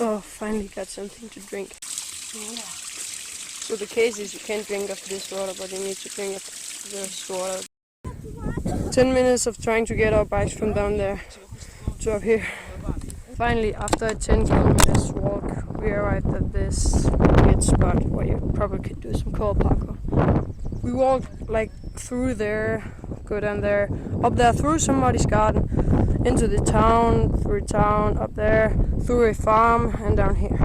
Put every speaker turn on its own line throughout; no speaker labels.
Oh, finally got something to drink. Yeah. So the case is you can't drink of this water, but you need to drink of this water. 10 minutes of trying to get our bikes from down there to up here. Finally, after a 10 kilometers walk, we arrived at this weird spot where you probably could do some core parkour. We walked like through there, go down there, up there through somebody's garden, into the town, through town, up there, through a farm, and down here.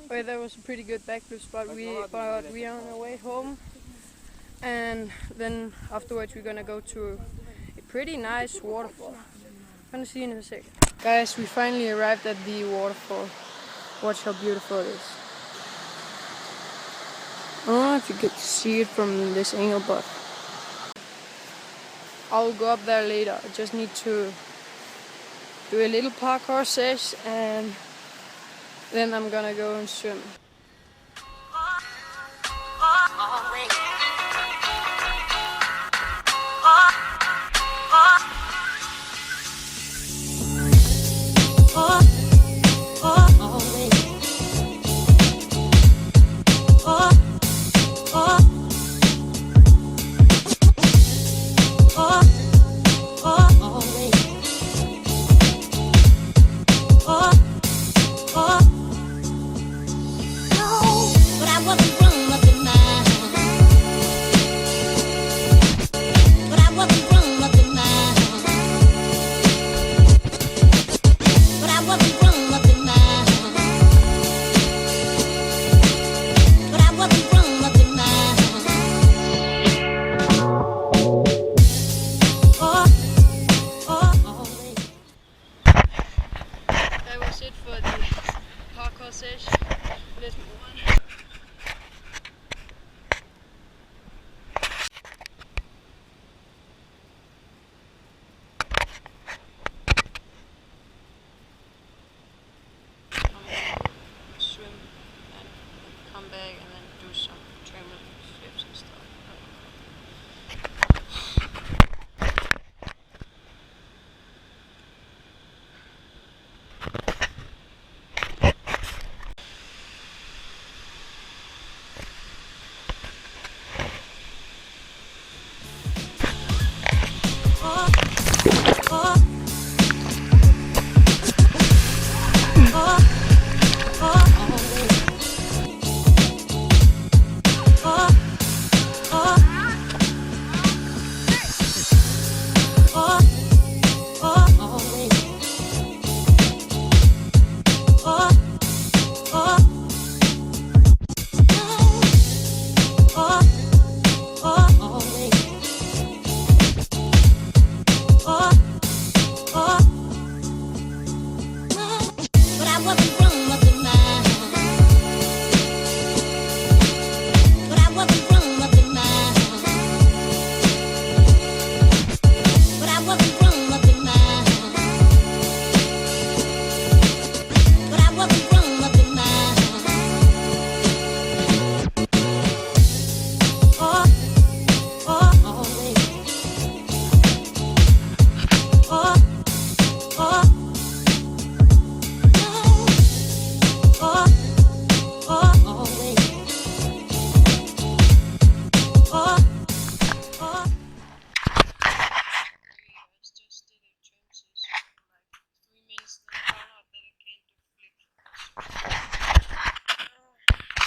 Well, that was a pretty good backflip spot. We are on our way home, and then afterwards we're gonna go to a pretty nice waterfall. Gonna see you in a sec. Guys, we finally arrived at the waterfall. Watch how beautiful it is. I don't know if you could see it from this angle, but I'll go up there later. I just need to do a little parkour sesh, and then I'm gonna go and swim.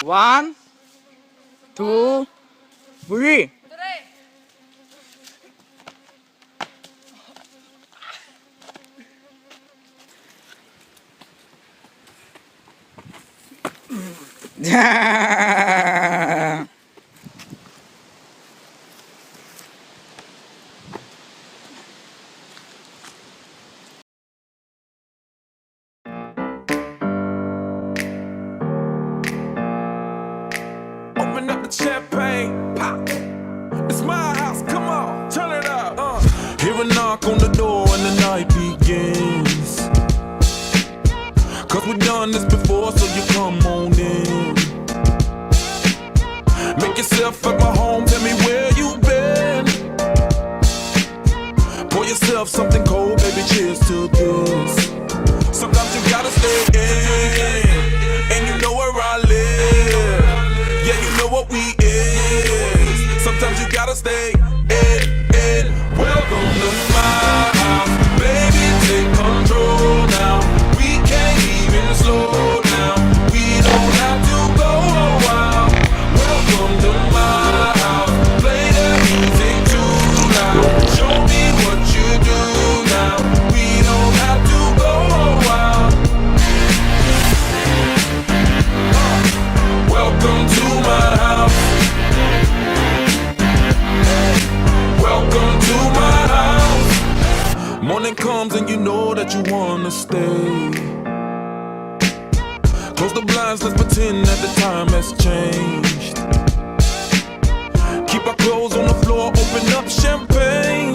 1, 2, 3.
Open up the champagne, pop. It's my house, come on, turn it up. Hear a knock on the door and the night begins. Cause we've done this before, so you come on in. Make yourself at my home, tell me where you been. Pour yourself something cold, baby, cheers to this. Sometimes you gotta stay in, and you know where I live. Yeah, you know what we is. Sometimes you gotta stay in. Welcome to my house, baby, take control now. We can't even slow down. We don't have to go a while. Welcome to my house, play the music too loud. Show me what you do now. We don't have to go a while. Welcome to my house. Welcome to my house. Morning comes and you know that you wanna stay. Close the blinds, let's pretend that the time has changed. Keep our clothes on the floor, open up champagne.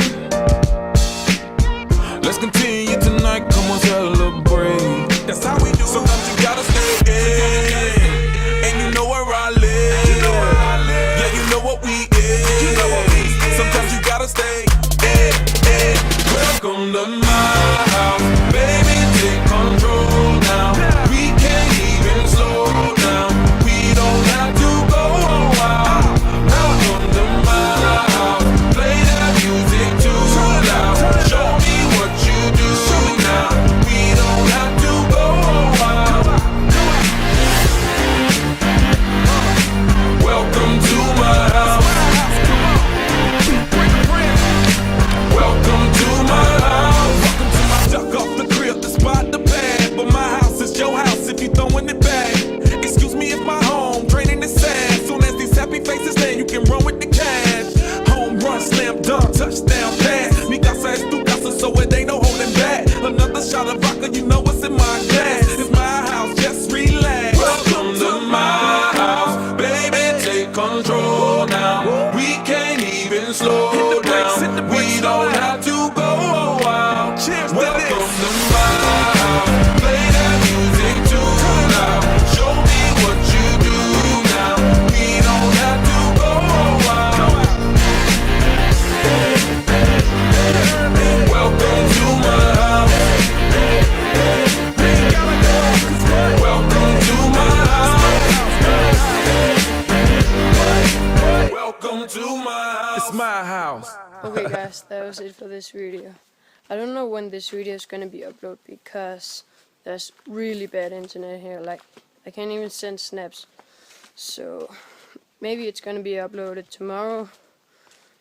Let's continue tonight, come on, celebrate. That's how we do. Sometimes you gotta stay in, and you know where I live. Yeah, you know what we is. Sometimes you gotta stay in. Welcome to my house, baby, take control now. We can't even slow down. We don't have to go a while. Welcome to my house, play that music too loud. Show me what you do now. We don't have to go a while. Welcome to my house. Welcome to my house. Duck off the crib to spot the bag, but my house is your house if you throwing it back. Excuse me if my home draining is sad. Soon as these happy faces land, you can run with the cash. Home run, slam dunk, touchdown pass. Mi casa es tu casa, so it ain't no holding back. Another shot of vodka, you know what's in my glass. It's my house, just relax. Welcome to my house, baby, take control now. We can't even slow down. We don't have to go a while. Welcome to my house, play that music too loud. Show me what you do now. We don't have to go a while. Welcome to my house. Welcome to my house. Welcome to my house. It's my house.
Okay guys, that was it for this video. I don't know when this video is gonna be uploaded because there's really bad internet here. Like, I can't even send snaps. So maybe it's gonna be uploaded tomorrow.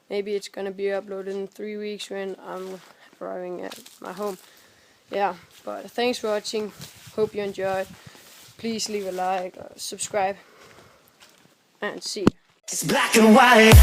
Maybe it's gonna be uploaded in 3 weeks when I'm arriving at my home. Yeah, but thanks for watching. Hope you enjoyed. Please leave a like or subscribe. And see you.
It's black and white.